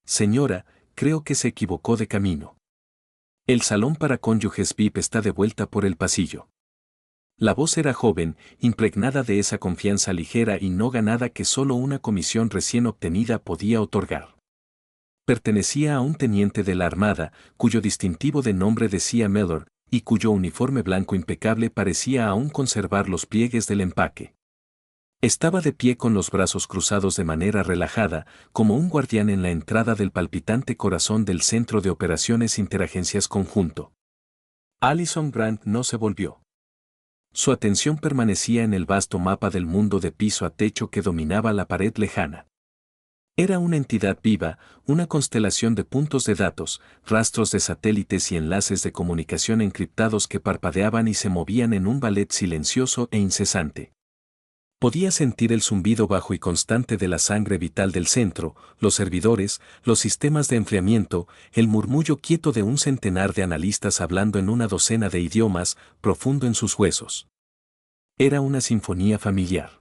Señora, creo que se equivocó de camino. El salón para cónyuges VIP está de vuelta por el pasillo. La voz era joven, impregnada de esa confianza ligera y no ganada que solo una comisión recién obtenida podía otorgar. Pertenecía a un teniente de la Armada, cuyo distintivo de nombre decía Mellor, y cuyo uniforme blanco impecable parecía aún conservar los pliegues del empaque. Estaba de pie con los brazos cruzados de manera relajada, como un guardián en la entrada del palpitante corazón del Centro de Operaciones Interagencias Conjunto. Allison Grant no se volvió. Su atención permanecía en el vasto mapa del mundo de piso a techo que dominaba la pared lejana. Era una entidad viva, una constelación de puntos de datos, rastros de satélites y enlaces de comunicación encriptados que parpadeaban y se movían en un ballet silencioso e incesante. Podía sentir el zumbido bajo y constante de la sangre vital del centro, los servidores, los sistemas de enfriamiento, el murmullo quieto de un centenar de analistas hablando en una docena de idiomas, profundo en sus huesos. Era una sinfonía familiar.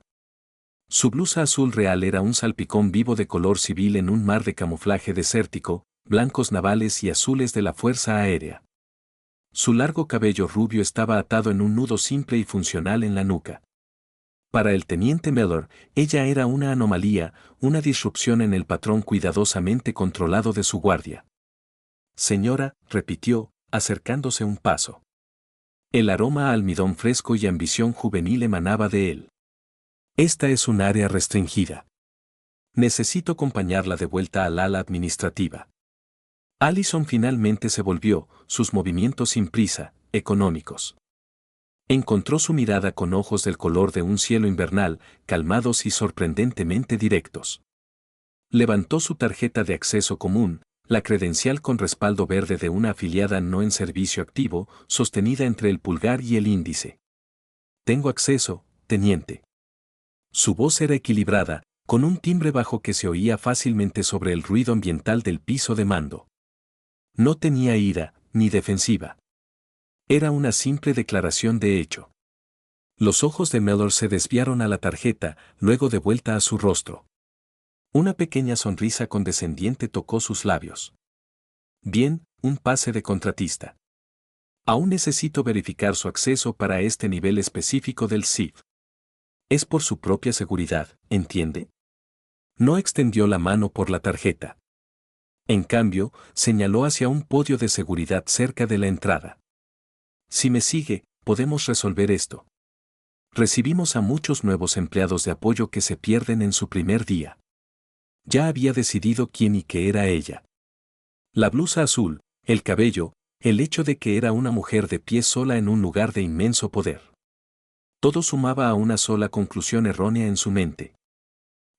Su blusa azul real era un salpicón vivo de color civil en un mar de camuflaje desértico, blancos navales y azules de la Fuerza Aérea. Su largo cabello rubio estaba atado en un nudo simple y funcional en la nuca. Para el teniente Mellor, ella era una anomalía, una disrupción en el patrón cuidadosamente controlado de su guardia. Señora, repitió, acercándose un paso. El aroma a almidón fresco y ambición juvenil emanaba de él. Esta es un área restringida. Necesito acompañarla de vuelta al ala administrativa. Allison finalmente se volvió, sus movimientos sin prisa, económicos. Encontró su mirada con ojos del color de un cielo invernal, calmados y sorprendentemente directos. Levantó su tarjeta de acceso común, la credencial con respaldo verde de una afiliada no en servicio activo, sostenida entre el pulgar y el índice. Tengo acceso, teniente. Su voz era equilibrada, con un timbre bajo que se oía fácilmente sobre el ruido ambiental del piso de mando. No tenía ira, ni defensiva. Era una simple declaración de hecho. Los ojos de Mellor se desviaron a la tarjeta, luego de vuelta a su rostro. Una pequeña sonrisa condescendiente tocó sus labios. Bien, un pase de contratista. Aún necesito verificar su acceso para este nivel específico del CIF. Es por su propia seguridad, ¿entiende? No extendió la mano por la tarjeta. En cambio, señaló hacia un podio de seguridad cerca de la entrada. Si me sigue, podemos resolver esto. Recibimos a muchos nuevos empleados de apoyo que se pierden en su primer día. Ya había decidido quién y qué era ella. La blusa azul, el cabello, el hecho de que era una mujer de pie sola en un lugar de inmenso poder. Todo sumaba a una sola conclusión errónea en su mente.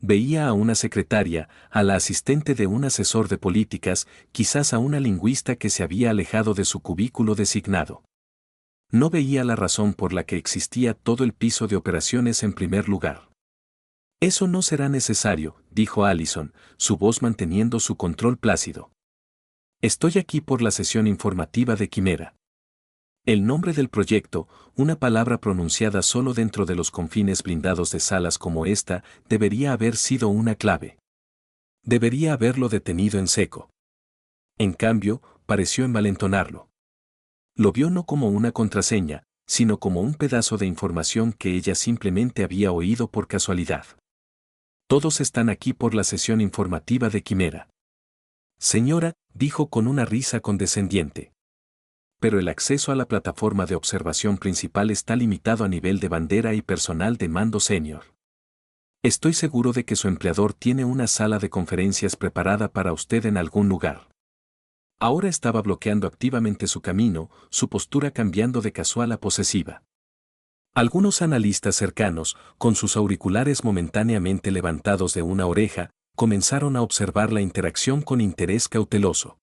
Veía a una secretaria, a la asistente de un asesor de políticas, quizás a una lingüista que se había alejado de su cubículo designado. No veía la razón por la que existía todo el piso de operaciones en primer lugar. Eso no será necesario, dijo Allison, su voz manteniendo su control plácido. Estoy aquí por la sesión informativa de Quimera. El nombre del proyecto, una palabra pronunciada solo dentro de los confines blindados de salas como esta, debería haber sido una clave. Debería haberlo detenido en seco. En cambio, pareció envalentonarlo. Lo vio no como una contraseña, sino como un pedazo de información que ella simplemente había oído por casualidad. Todos están aquí por la sesión informativa de Quimera. Señora, dijo con una risa condescendiente. Pero el acceso a la plataforma de observación principal está limitado a nivel de bandera y personal de mando senior. Estoy seguro de que su empleador tiene una sala de conferencias preparada para usted en algún lugar. Ahora estaba bloqueando activamente su camino, su postura cambiando de casual a posesiva. Algunos analistas cercanos, con sus auriculares momentáneamente levantados de una oreja, comenzaron a observar la interacción con interés cauteloso.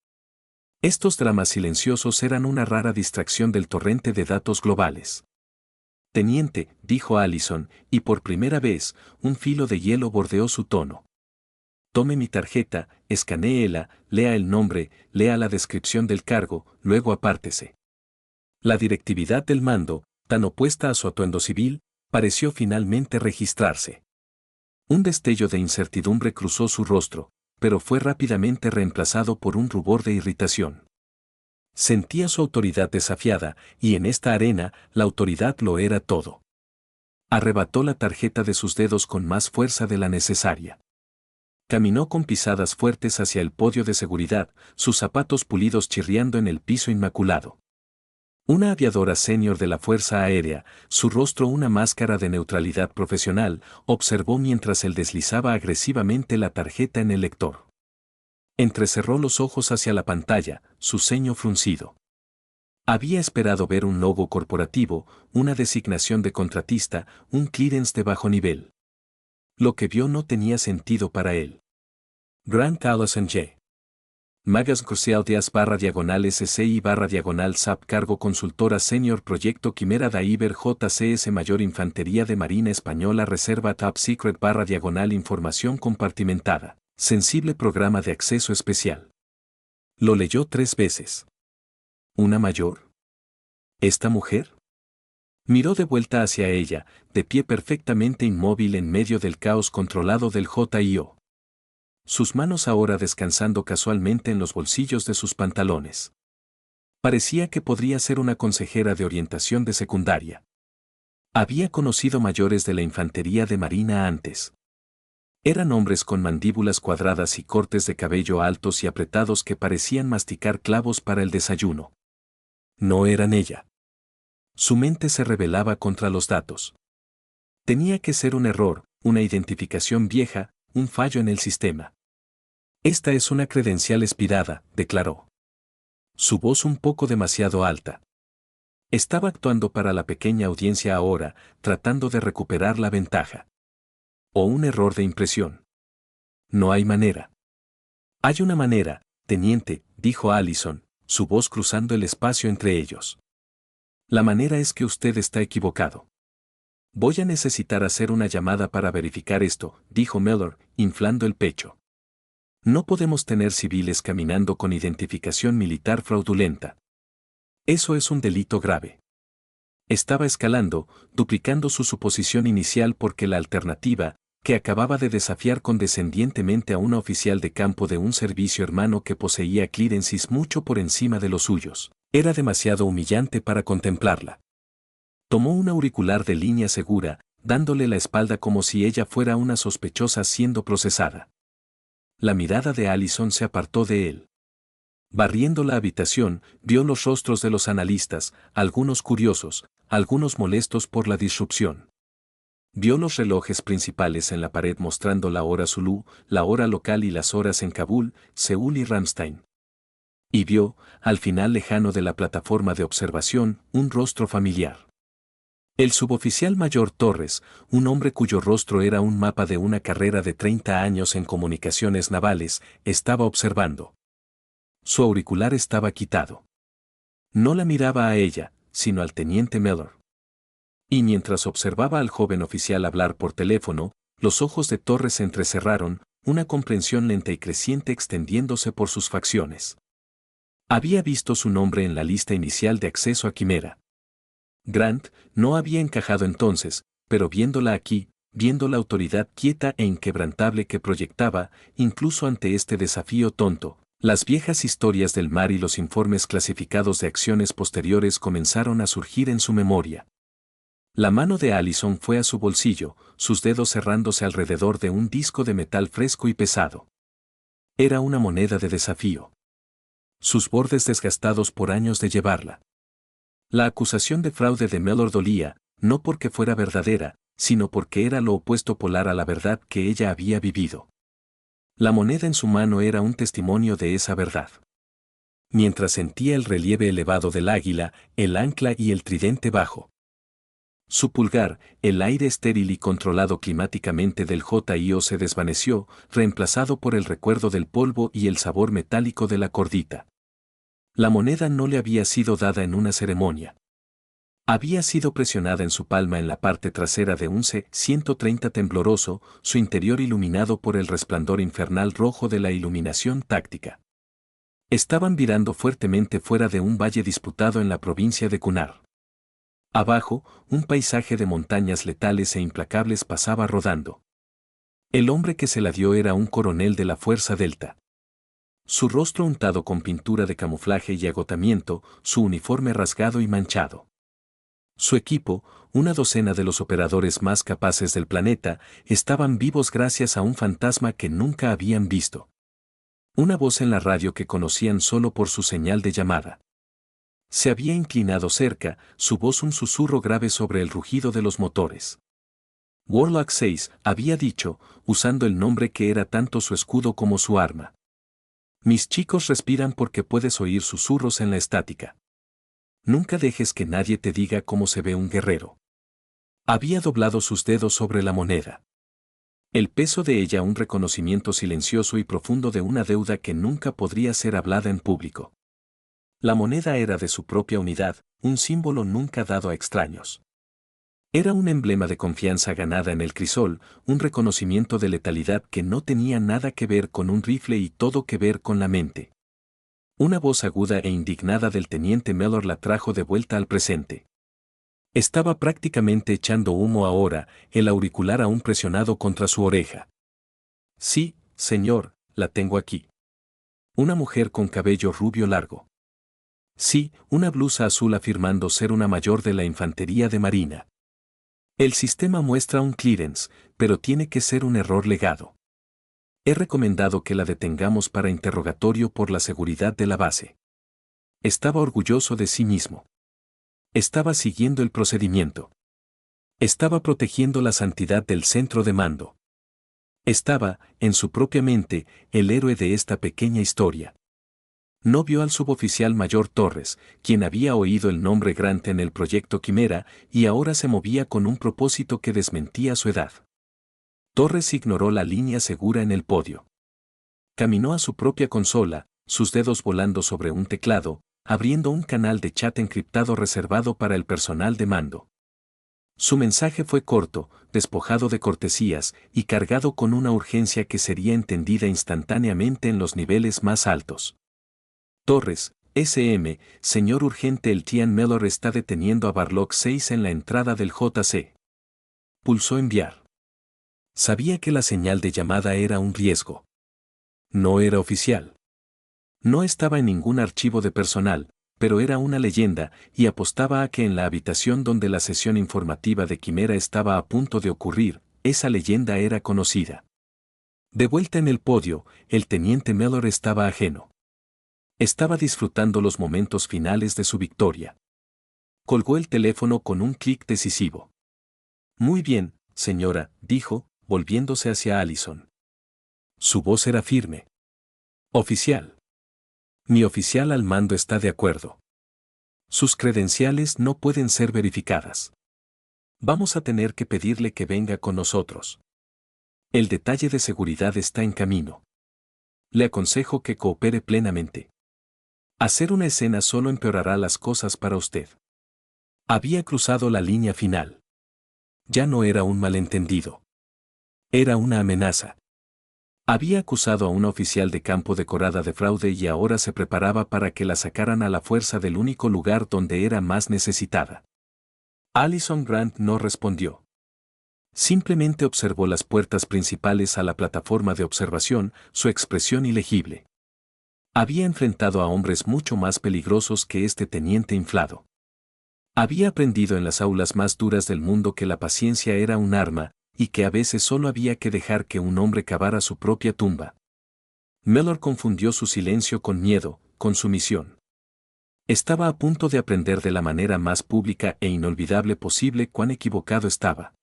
Estos dramas silenciosos eran una rara distracción del torrente de datos globales. Teniente, dijo Allison, y por primera vez, un filo de hielo bordeó su tono. Tome mi tarjeta, escanéela, lea el nombre, lea la descripción del cargo, luego apártese. La directividad del mando, tan opuesta a su atuendo civil, pareció finalmente registrarse. Un destello de incertidumbre cruzó su rostro, pero fue rápidamente reemplazado por un rubor de irritación. Sentía su autoridad desafiada, y en esta arena, la autoridad lo era todo. Arrebató la tarjeta de sus dedos con más fuerza de la necesaria. Caminó con pisadas fuertes hacia el podio de seguridad, sus zapatos pulidos chirriando en el piso inmaculado. Una aviadora senior de la Fuerza Aérea, su rostro una máscara de neutralidad profesional, observó mientras él deslizaba agresivamente la tarjeta en el lector. Entrecerró los ojos hacia la pantalla, su ceño fruncido. Había esperado ver un logo corporativo, una designación de contratista, un clearance de bajo nivel. Lo que vio no tenía sentido para él. Grant Allison J. Magas Crucial Díaz /SCI/SAP Cargo Consultora Senior Proyecto Quimera Daiver JCS Mayor Infantería de Marina Española Reserva Top Secret /Información compartimentada. Sensible Programa de Acceso Especial. Lo leyó 3 veces. ¿Una mayor? ¿Esta mujer? Miró de vuelta hacia ella, de pie perfectamente inmóvil en medio del caos controlado del JIO. Sus manos ahora descansando casualmente en los bolsillos de sus pantalones. Parecía que podría ser una consejera de orientación de secundaria. Había conocido mayores de la infantería de marina antes. Eran hombres con mandíbulas cuadradas y cortes de cabello altos y apretados que parecían masticar clavos para el desayuno. No eran ella. Su mente se rebelaba contra los datos. Tenía que ser un error, una identificación vieja, un fallo en el sistema. Esta es una credencial expirada, declaró. Su voz un poco demasiado alta. Estaba actuando para la pequeña audiencia ahora, tratando de recuperar la ventaja. O un error de impresión. No hay manera. Hay una manera, teniente, dijo Allison, su voz cruzando el espacio entre ellos. La manera es que usted está equivocado. Voy a necesitar hacer una llamada para verificar esto, dijo Mellor, inflando el pecho. No podemos tener civiles caminando con identificación militar fraudulenta. Eso es un delito grave. Estaba escalando, duplicando su suposición inicial porque la alternativa, que acababa de desafiar condescendientemente a una oficial de campo de un servicio hermano que poseía clearances mucho por encima de los suyos, era demasiado humillante para contemplarla. Tomó un auricular de línea segura, dándole la espalda como si ella fuera una sospechosa siendo procesada. La mirada de Allison se apartó de él. Barriendo la habitación, vio los rostros de los analistas, algunos curiosos, algunos molestos por la disrupción. Vio los relojes principales en la pared mostrando la hora Zulú, la hora local y las horas en Kabul, Seúl y Ramstein. Y vio, al final lejano de la plataforma de observación, un rostro familiar. El suboficial mayor Torres, un hombre cuyo rostro era un mapa de una carrera de 30 años en comunicaciones navales, estaba observando. Su auricular estaba quitado. No la miraba a ella, sino al teniente Mellor. Y mientras observaba al joven oficial hablar por teléfono, los ojos de Torres se entrecerraron, una comprensión lenta y creciente extendiéndose por sus facciones. Había visto su nombre en la lista inicial de acceso a Quimera. Grant no había encajado entonces, pero viéndola aquí, viendo la autoridad quieta e inquebrantable que proyectaba, incluso ante este desafío tonto, las viejas historias del mar y los informes clasificados de acciones posteriores comenzaron a surgir en su memoria. La mano de Allison fue a su bolsillo, sus dedos cerrándose alrededor de un disco de metal fresco y pesado. Era una moneda de desafío. Sus bordes desgastados por años de llevarla. La acusación de fraude de Mellor dolía, no porque fuera verdadera, sino porque era lo opuesto polar a la verdad que ella había vivido. La moneda en su mano era un testimonio de esa verdad. Mientras sentía el relieve elevado del águila, el ancla y el tridente bajo. Su pulgar, el aire estéril y controlado climáticamente del JIO se desvaneció, reemplazado por el recuerdo del polvo y el sabor metálico de la cordita. La moneda no le había sido dada en una ceremonia. Había sido presionada en su palma en la parte trasera de un C-130 tembloroso, su interior iluminado por el resplandor infernal rojo de la iluminación táctica. Estaban virando fuertemente fuera de un valle disputado en la provincia de Kunar. Abajo, un paisaje de montañas letales e implacables pasaba rodando. El hombre que se la dio era un coronel de la Fuerza Delta. Su rostro untado con pintura de camuflaje y agotamiento, su uniforme rasgado y manchado. Su equipo, una docena de los operadores más capaces del planeta, estaban vivos gracias a un fantasma que nunca habían visto. Una voz en la radio que conocían solo por su señal de llamada. Se había inclinado cerca, su voz un susurro grave sobre el rugido de los motores. Warlock 6, había dicho, usando el nombre que era tanto su escudo como su arma. Mis chicos respiran porque puedes oír susurros en la estática. Nunca dejes que nadie te diga cómo se ve un guerrero. Había doblado sus dedos sobre la moneda. El peso de ella un reconocimiento silencioso y profundo de una deuda que nunca podría ser hablada en público. La moneda era de su propia unidad, un símbolo nunca dado a extraños. Era un emblema de confianza ganada en el crisol, un reconocimiento de letalidad que no tenía nada que ver con un rifle y todo que ver con la mente. Una voz aguda e indignada del teniente Mellor la trajo de vuelta al presente. Estaba prácticamente echando humo ahora, el auricular aún presionado contra su oreja. Sí, señor, la tengo aquí. Una mujer con cabello rubio largo. Sí, una blusa azul afirmando ser una mayor de la infantería de marina. El sistema muestra un clearance, pero tiene que ser un error legado. He recomendado que la detengamos para interrogatorio por la seguridad de la base. Estaba orgulloso de sí mismo. Estaba siguiendo el procedimiento. Estaba protegiendo la santidad del centro de mando. Estaba, en su propia mente, el héroe de esta pequeña historia. No vio al suboficial mayor Torres, quien había oído el nombre Grant en el proyecto Quimera y ahora se movía con un propósito que desmentía su edad. Torres ignoró la línea segura en el podio. Caminó a su propia consola, sus dedos volando sobre un teclado, abriendo un canal de chat encriptado reservado para el personal de mando. Su mensaje fue corto, despojado de cortesías y cargado con una urgencia que sería entendida instantáneamente en los niveles más altos. Torres, SM, señor urgente, el Tian Mellor está deteniendo a Warlock 6 en la entrada del JC. Pulsó enviar. Sabía que la señal de llamada era un riesgo. No era oficial. No estaba en ningún archivo de personal, pero era una leyenda y apostaba a que en la habitación donde la sesión informativa de Quimera estaba a punto de ocurrir, esa leyenda era conocida. De vuelta en el podio, el teniente Mellor estaba ajeno. Estaba disfrutando los momentos finales de su victoria. Colgó el teléfono con un clic decisivo. Muy bien, señora, dijo, volviéndose hacia Allison. Su voz era firme. Oficial. Mi oficial al mando está de acuerdo. Sus credenciales no pueden ser verificadas. Vamos a tener que pedirle que venga con nosotros. El detalle de seguridad está en camino. Le aconsejo que coopere plenamente. Hacer una escena solo empeorará las cosas para usted. Había cruzado la línea final. Ya no era un malentendido. Era una amenaza. Había acusado a una oficial de campo decorada de fraude y ahora se preparaba para que la sacaran a la fuerza del único lugar donde era más necesitada. Allison Grant no respondió. Simplemente observó las puertas principales a la plataforma de observación, su expresión ilegible. Había enfrentado a hombres mucho más peligrosos que este teniente inflado. Había aprendido en las aulas más duras del mundo que la paciencia era un arma, y que a veces solo había que dejar que un hombre cavara su propia tumba. Mellor confundió su silencio con miedo, con sumisión. Estaba a punto de aprender de la manera más pública e inolvidable posible cuán equivocado estaba.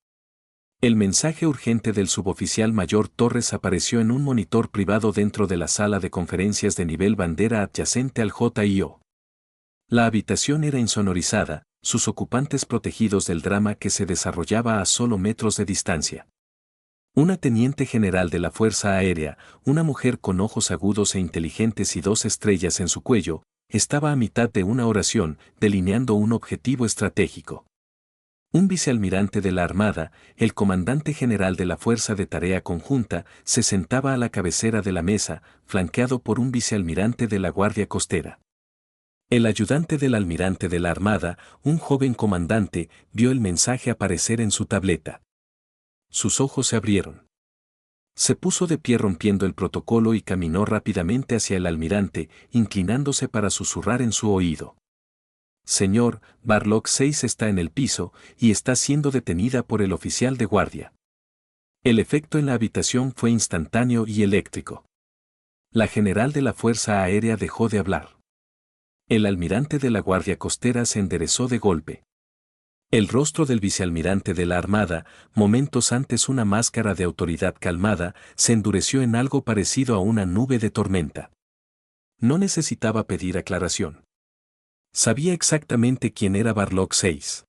El mensaje urgente del suboficial mayor Torres apareció en un monitor privado dentro de la sala de conferencias de nivel bandera adyacente al JIO. La habitación era insonorizada, sus ocupantes protegidos del drama que se desarrollaba a solo metros de distancia. Una teniente general de la Fuerza Aérea, una mujer con ojos agudos e inteligentes y 2 estrellas en su cuello, estaba a mitad de una oración, delineando un objetivo estratégico. Un vicealmirante de la Armada, el comandante general de la Fuerza de Tarea Conjunta, se sentaba a la cabecera de la mesa, flanqueado por un vicealmirante de la Guardia Costera. El ayudante del almirante de la Armada, un joven comandante, vio el mensaje aparecer en su tableta. Sus ojos se abrieron. Se puso de pie rompiendo el protocolo y caminó rápidamente hacia el almirante, inclinándose para susurrar en su oído. Señor, Barlock 6 está en el piso y está siendo detenida por el oficial de guardia. El efecto en la habitación fue instantáneo y eléctrico. La general de la Fuerza Aérea dejó de hablar. El almirante de la Guardia Costera se enderezó de golpe. El rostro del vicealmirante de la Armada, momentos antes una máscara de autoridad calmada, se endureció en algo parecido a una nube de tormenta. No necesitaba pedir aclaración. Sabía exactamente quién era Barlock 6.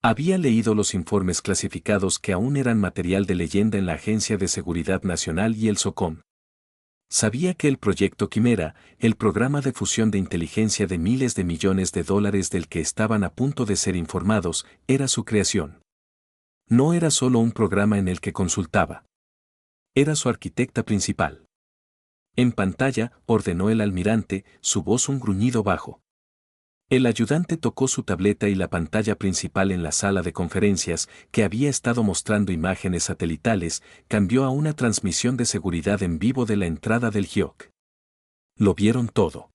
Había leído los informes clasificados que aún eran material de leyenda en la Agencia de Seguridad Nacional y el SOCOM. Sabía que el Proyecto Quimera, el programa de fusión de inteligencia de miles de millones de dólares del que estaban a punto de ser informados, era su creación. No era solo un programa en el que consultaba. Era su arquitecta principal. En pantalla, ordenó el almirante, su voz un gruñido bajo. El ayudante tocó su tableta y la pantalla principal en la sala de conferencias, que había estado mostrando imágenes satelitales, cambió a una transmisión de seguridad en vivo de la entrada del GIOC. Lo vieron todo.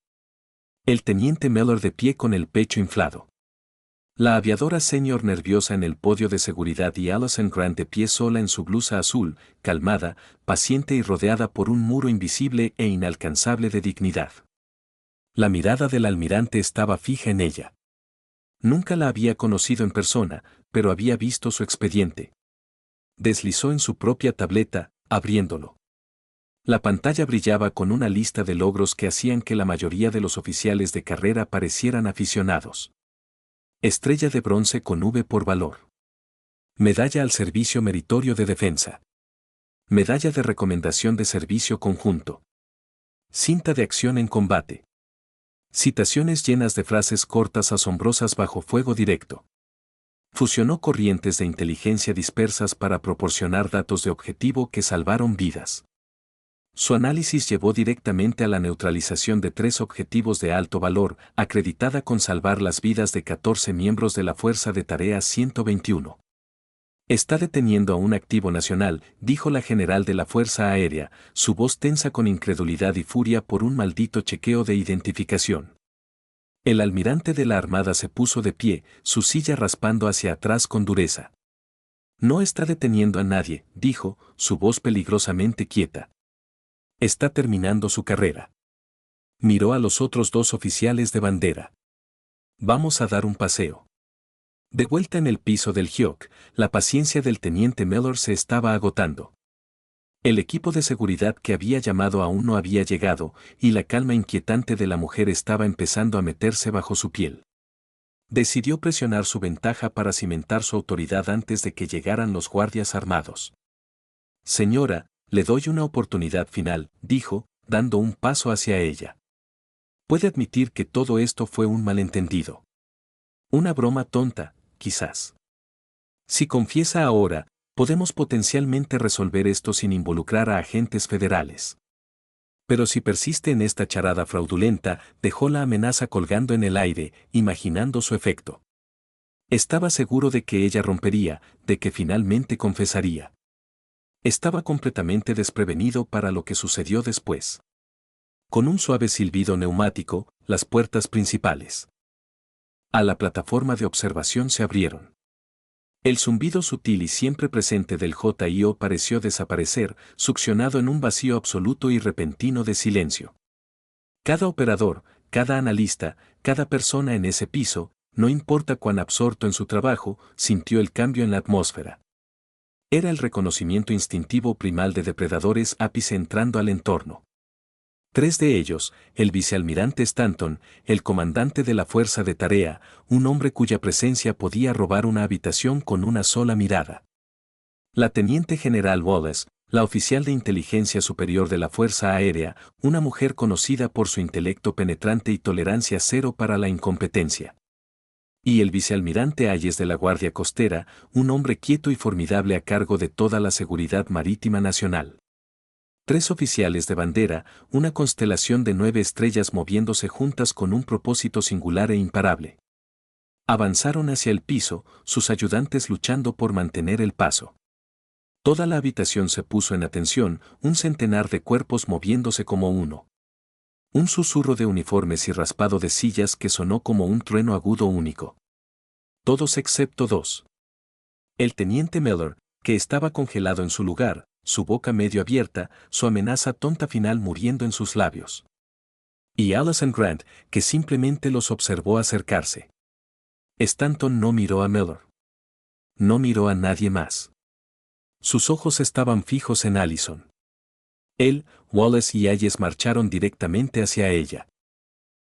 El teniente Mellor de pie con el pecho inflado. La aviadora senior nerviosa en el podio de seguridad y Allison Grant de pie sola en su blusa azul, calmada, paciente y rodeada por un muro invisible e inalcanzable de dignidad. La mirada del almirante estaba fija en ella. Nunca la había conocido en persona, pero había visto su expediente. Deslizó en su propia tableta, abriéndolo. La pantalla brillaba con una lista de logros que hacían que la mayoría de los oficiales de carrera parecieran aficionados. Estrella de bronce con V por valor. Medalla al servicio meritorio de defensa. Medalla de recomendación de servicio conjunto. Cinta de acción en combate. Citaciones llenas de frases cortas asombrosas bajo fuego directo. Fusionó corrientes de inteligencia dispersas para proporcionar datos de objetivo que salvaron vidas. Su análisis llevó directamente a la neutralización de 3 objetivos de alto valor, acreditada con salvar las vidas de 14 miembros de la Fuerza de Tarea 121. Está deteniendo a un activo nacional, dijo la general de la Fuerza Aérea, su voz tensa con incredulidad y furia por un maldito chequeo de identificación. El almirante de la Armada se puso de pie, su silla raspando hacia atrás con dureza. No está deteniendo a nadie, dijo, su voz peligrosamente quieta. Está terminando su carrera. Miró a los otros 2 oficiales de bandera. Vamos a dar un paseo. De vuelta en el piso del GIOC, la paciencia del teniente Mellor se estaba agotando. El equipo de seguridad que había llamado aún no había llegado, y la calma inquietante de la mujer estaba empezando a meterse bajo su piel. Decidió presionar su ventaja para cimentar su autoridad antes de que llegaran los guardias armados. Señora, le doy una oportunidad final, dijo, dando un paso hacia ella. Puede admitir que todo esto fue un malentendido. Una broma tonta, quizás. Si confiesa ahora, podemos potencialmente resolver esto sin involucrar a agentes federales. Pero si persiste en esta charada fraudulenta, dejó la amenaza colgando en el aire, imaginando su efecto. Estaba seguro de que ella rompería, de que finalmente confesaría. Estaba completamente desprevenido para lo que sucedió después. Con un suave silbido neumático, las puertas principales a la plataforma de observación se abrieron. El zumbido sutil y siempre presente del JIO pareció desaparecer, succionado en un vacío absoluto y repentino de silencio. Cada operador, cada analista, cada persona en ese piso, no importa cuán absorto en su trabajo, sintió el cambio en la atmósfera. Era el reconocimiento instintivo primal de depredadores ápice entrando al entorno. 3 de ellos, el vicealmirante Stanton, el comandante de la Fuerza de Tarea, un hombre cuya presencia podía robar una habitación con una sola mirada. La teniente general Wallace, la oficial de inteligencia superior de la Fuerza Aérea, una mujer conocida por su intelecto penetrante y tolerancia cero para la incompetencia. Y el vicealmirante Hayes de la Guardia Costera, un hombre quieto y formidable a cargo de toda la seguridad marítima nacional. 3 oficiales de bandera, una constelación de 9 estrellas moviéndose juntas con un propósito singular e imparable. Avanzaron hacia el piso, sus ayudantes luchando por mantener el paso. Toda la habitación se puso en atención, un centenar de cuerpos moviéndose como uno. Un susurro de uniformes y raspado de sillas que sonó como un trueno agudo único. Todos excepto dos. El teniente Miller, que estaba congelado en su lugar, su boca medio abierta, su amenaza tonta final muriendo en sus labios. Y Allison Grant, que simplemente los observó acercarse. Stanton no miró a Miller. No miró a nadie más. Sus ojos estaban fijos en Allison. Él, Wallace y Hayes marcharon directamente hacia ella.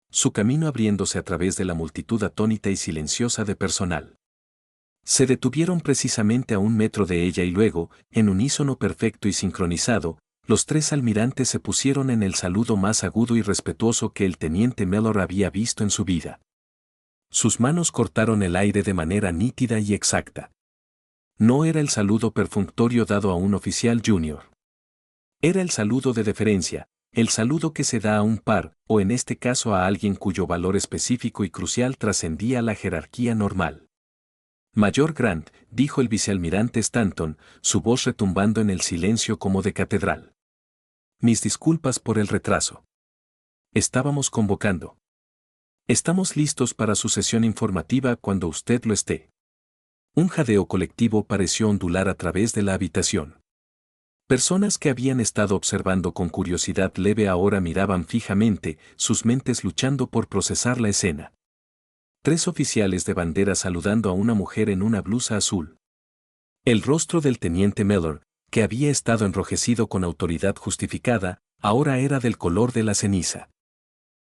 Su camino abriéndose a través de la multitud atónita y silenciosa de personal. Se detuvieron precisamente a 1 metro de ella y luego, en unísono perfecto y sincronizado, los tres almirantes se pusieron en el saludo más agudo y respetuoso que el teniente Mellor había visto en su vida. Sus manos cortaron el aire de manera nítida y exacta. No era el saludo perfunctorio dado a un oficial junior. Era el saludo de deferencia, el saludo que se da a un par, o en este caso a alguien cuyo valor específico y crucial trascendía la jerarquía normal. Mayor Grant, dijo el vicealmirante Stanton, su voz retumbando en el silencio como de catedral. Mis disculpas por el retraso. Estábamos convocando. Estamos listos para su sesión informativa cuando usted lo esté. Un jadeo colectivo pareció ondular a través de la habitación. Personas que habían estado observando con curiosidad leve ahora miraban fijamente, sus mentes luchando por procesar la escena. 3 oficiales de bandera saludando a una mujer en una blusa azul. El rostro del teniente Mellor, que había estado enrojecido con autoridad justificada, ahora era del color de la ceniza.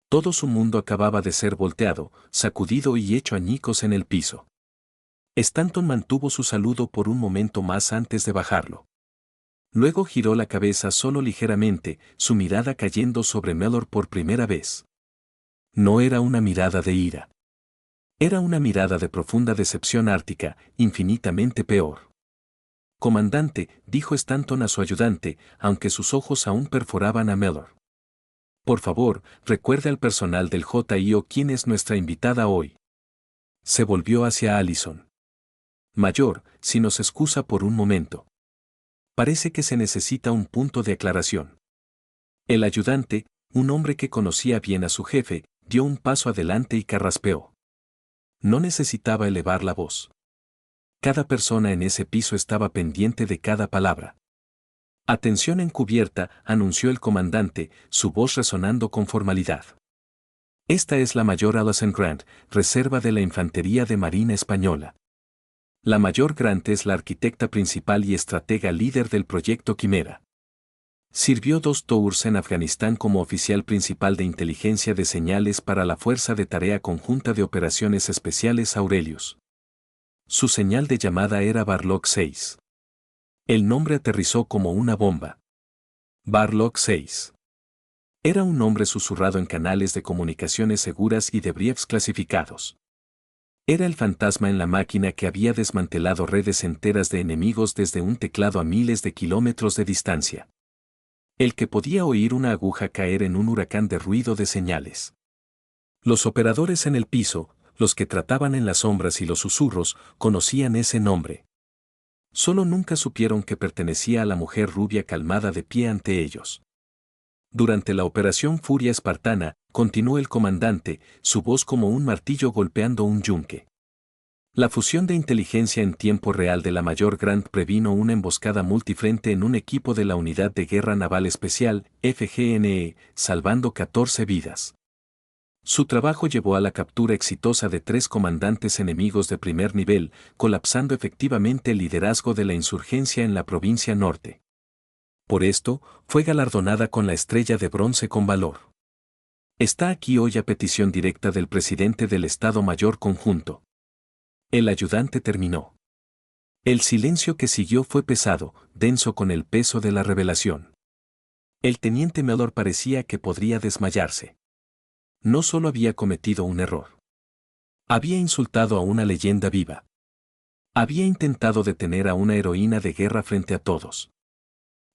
Todo su mundo acababa de ser volteado, sacudido y hecho añicos en el piso. Stanton mantuvo su saludo por un momento más antes de bajarlo. Luego giró la cabeza solo ligeramente, su mirada cayendo sobre Mellor por primera vez. No era una mirada de ira. Era una mirada de profunda decepción ártica, infinitamente peor. Comandante, dijo Stanton a su ayudante, aunque sus ojos aún perforaban a Mellor. Por favor, recuerde al personal del JIO quién es nuestra invitada hoy. Se volvió hacia Allison. Mayor, si nos excusa por un momento. Parece que se necesita un punto de aclaración. El ayudante, un hombre que conocía bien a su jefe, dio un paso adelante y carraspeó. No necesitaba elevar la voz. Cada persona en ese piso estaba pendiente de cada palabra. Atención encubierta, anunció el comandante, su voz resonando con formalidad. Esta es la mayor Allison Grant, reserva de la Infantería de Marina Española. La mayor Grant es la arquitecta principal y estratega líder del proyecto Quimera. Sirvió 2 tours en Afganistán como oficial principal de inteligencia de señales para la Fuerza de Tarea Conjunta de Operaciones Especiales Aurelius. Su señal de llamada era Barlock 6. El nombre aterrizó como una bomba. Barlock 6. Era un nombre susurrado en canales de comunicaciones seguras y de briefs clasificados. Era el fantasma en la máquina que había desmantelado redes enteras de enemigos desde un teclado a miles de kilómetros de distancia. El que podía oír una aguja caer en un huracán de ruido de señales. Los operadores en el piso, los que trataban en las sombras y los susurros, conocían ese nombre. Solo nunca supieron que pertenecía a la mujer rubia calmada de pie ante ellos. Durante la operación Furia Espartana, continuó el comandante, su voz como un martillo golpeando un yunque. La fusión de inteligencia en tiempo real de la mayor Grant previno una emboscada multifrente en un equipo de la Unidad de Guerra Naval Especial, FGNE, salvando 14 vidas. Su trabajo llevó a la captura exitosa de 3 comandantes enemigos de primer nivel, colapsando efectivamente el liderazgo de la insurgencia en la provincia norte. Por esto, fue galardonada con la Estrella de Bronce con valor. Está aquí hoy a petición directa del presidente del Estado Mayor Conjunto. El ayudante terminó. El silencio que siguió fue pesado, denso con el peso de la revelación. El teniente Mellor parecía que podría desmayarse. No solo había cometido un error. Había insultado a una leyenda viva. Había intentado detener a una heroína de guerra frente a todos.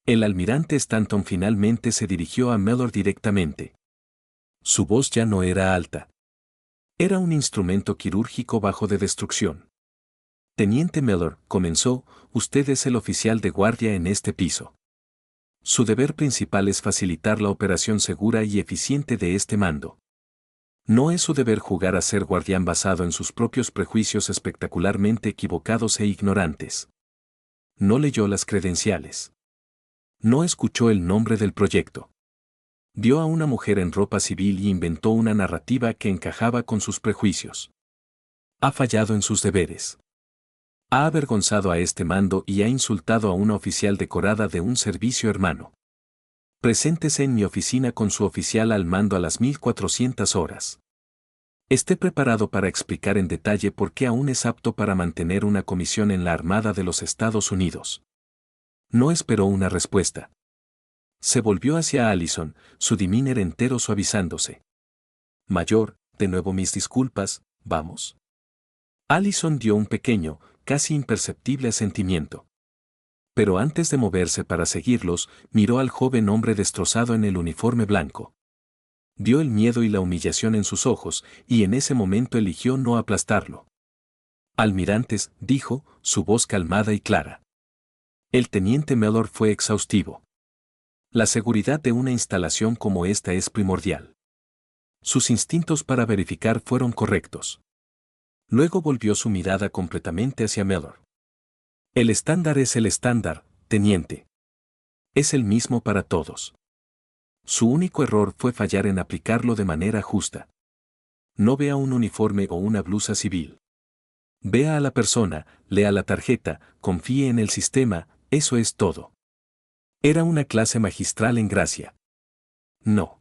El almirante Stanton finalmente se dirigió a Mellor directamente. Su voz ya no era alta. Era un instrumento quirúrgico bajo de destrucción. Teniente Miller, comenzó, usted es el oficial de guardia en este piso. Su deber principal es facilitar la operación segura y eficiente de este mando. No es su deber jugar a ser guardián basado en sus propios prejuicios espectacularmente equivocados e ignorantes. No leyó las credenciales. No escuchó el nombre del proyecto. Vio a una mujer en ropa civil y inventó una narrativa que encajaba con sus prejuicios. Ha fallado en sus deberes. Ha avergonzado a este mando y ha insultado a una oficial decorada de un servicio hermano. Preséntese en mi oficina con su oficial al mando a las 1400 horas. Esté preparado para explicar en detalle por qué aún es apto para mantener una comisión en la Armada de los Estados Unidos. No esperó una respuesta. Se volvió hacia Allison, su demeanor entero suavizándose. Mayor, de nuevo mis disculpas, vamos. Allison dio un pequeño, casi imperceptible asentimiento. Pero antes de moverse para seguirlos, miró al joven hombre destrozado en el uniforme blanco. Vio el miedo y la humillación en sus ojos, y en ese momento eligió no aplastarlo. Almirantes, dijo, su voz calmada y clara. El teniente Mellor fue exhaustivo. La seguridad de una instalación como esta es primordial. Sus instintos para verificar fueron correctos. Luego volvió su mirada completamente hacia Mellor. El estándar es el estándar, teniente. Es el mismo para todos. Su único error fue fallar en aplicarlo de manera justa. No vea un uniforme o una blusa civil. Vea a la persona, lea la tarjeta, confíe en el sistema, eso es todo. Era una clase magistral en gracia. No.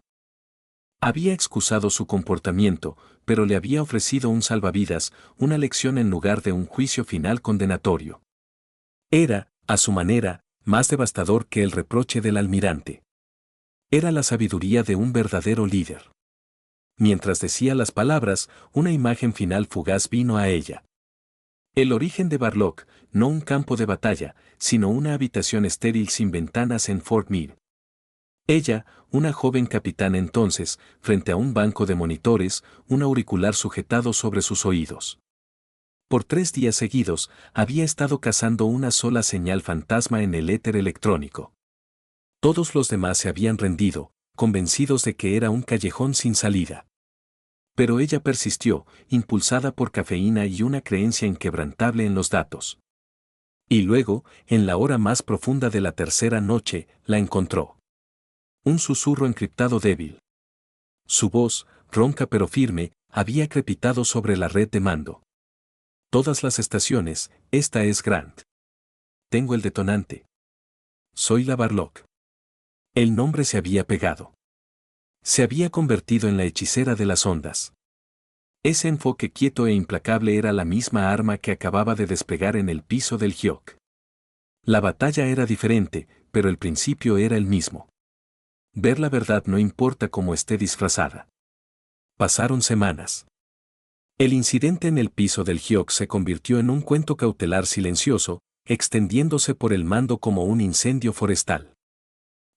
Había excusado su comportamiento, pero le había ofrecido un salvavidas, una lección en lugar de un juicio final condenatorio. Era, a su manera, más devastador que el reproche del almirante. Era la sabiduría de un verdadero líder. Mientras decía las palabras, una imagen final fugaz vino a ella. El origen de Barlock, no un campo de batalla, sino una habitación estéril sin ventanas en Fort Meade. Ella, una joven capitán entonces, frente a un banco de monitores, un auricular sujetado sobre sus oídos. Por 3 días seguidos, había estado cazando una sola señal fantasma en el éter electrónico. Todos los demás se habían rendido, convencidos de que era un callejón sin salida. Pero ella persistió, impulsada por cafeína y una creencia inquebrantable en los datos. Y luego, en la hora más profunda de la tercera noche, la encontró. Un susurro encriptado débil. Su voz, ronca pero firme, había crepitado sobre la red de mando. Todas las estaciones, esta es Grant. Tengo el detonante. Soy la Barlock. El nombre se había pegado. Se había convertido en la hechicera de las ondas. Ese enfoque quieto e implacable era la misma arma que acababa de despegar en el piso del Hyok. La batalla era diferente, pero el principio era el mismo. Ver la verdad no importa cómo esté disfrazada. Pasaron semanas. El incidente en el piso del Hyok se convirtió en un cuento cautelar silencioso, extendiéndose por el mando como un incendio forestal.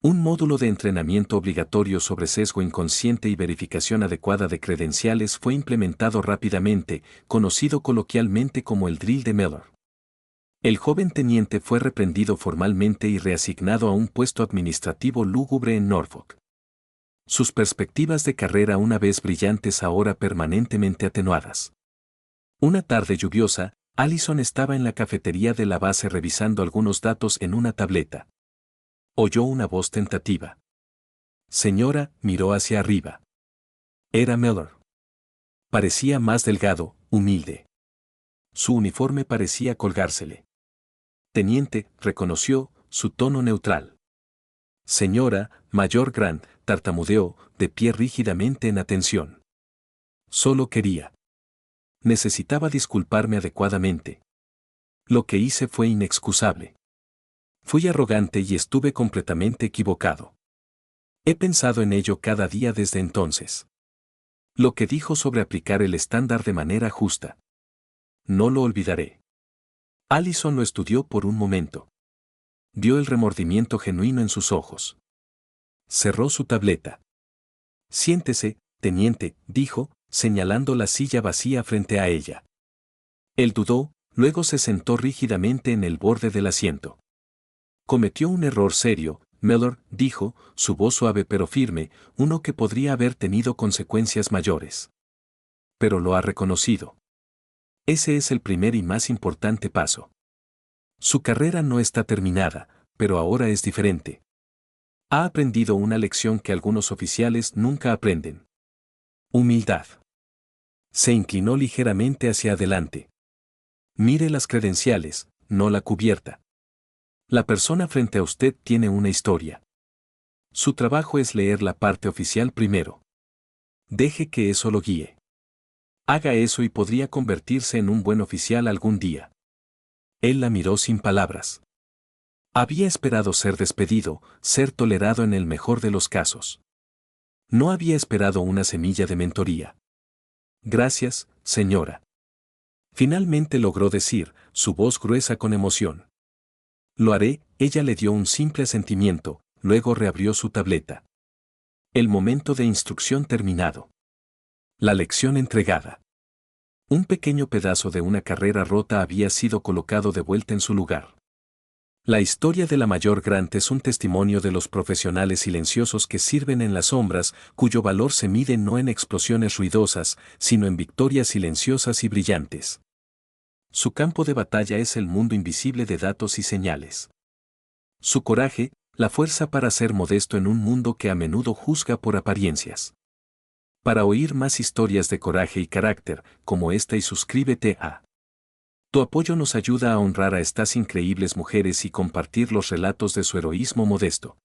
Un módulo de entrenamiento obligatorio sobre sesgo inconsciente y verificación adecuada de credenciales fue implementado rápidamente, conocido coloquialmente como el drill de Mellor. El joven teniente fue reprendido formalmente y reasignado a un puesto administrativo lúgubre en Norfolk. Sus perspectivas de carrera una vez brillantes ahora permanentemente atenuadas. Una tarde lluviosa, Allison estaba en la cafetería de la base revisando algunos datos en una tableta. Oyó una voz tentativa. Señora, miró hacia arriba. Era Mellor. Parecía más delgado, humilde. Su uniforme parecía colgársele. Teniente, reconoció, su tono neutral. Señora, Mayor Grant, tartamudeó, de pie rígidamente en atención. Solo quería. Necesitaba disculparme adecuadamente. Lo que hice fue inexcusable. Fui arrogante y estuve completamente equivocado. He pensado en ello cada día desde entonces. Lo que dijo sobre aplicar el estándar de manera justa. No lo olvidaré. Allison lo estudió por un momento. Vio el remordimiento genuino en sus ojos. Cerró su tableta. Siéntese, teniente, dijo, señalando la silla vacía frente a ella. Él dudó, luego se sentó rígidamente en el borde del asiento. Cometió un error serio, Mellor, dijo, su voz suave pero firme, uno que podría haber tenido consecuencias mayores. Pero lo ha reconocido. Ese es el primer y más importante paso. Su carrera no está terminada, pero ahora es diferente. Ha aprendido una lección que algunos oficiales nunca aprenden. Humildad. Se inclinó ligeramente hacia adelante. Mire las credenciales, no la cubierta. La persona frente a usted tiene una historia. Su trabajo es leer la parte oficial primero. Deje que eso lo guíe. Haga eso y podría convertirse en un buen oficial algún día. Él la miró sin palabras. Había esperado ser despedido, ser tolerado en el mejor de los casos. No había esperado una semilla de mentoría. Gracias, señora. Finalmente logró decir, su voz gruesa con emoción. Lo haré, ella le dio un simple asentimiento, luego reabrió su tableta. El momento de instrucción terminado. La lección entregada. Un pequeño pedazo de una carrera rota había sido colocado de vuelta en su lugar. La historia de la Mayor Grant es un testimonio de los profesionales silenciosos que sirven en las sombras, cuyo valor se mide no en explosiones ruidosas, sino en victorias silenciosas y brillantes. Su campo de batalla es el mundo invisible de datos y señales. Su coraje, la fuerza para ser modesto en un mundo que a menudo juzga por apariencias. Para oír más historias de coraje y carácter, como esta, y suscríbete a. Tu apoyo nos ayuda a honrar a estas increíbles mujeres y compartir los relatos de su heroísmo modesto.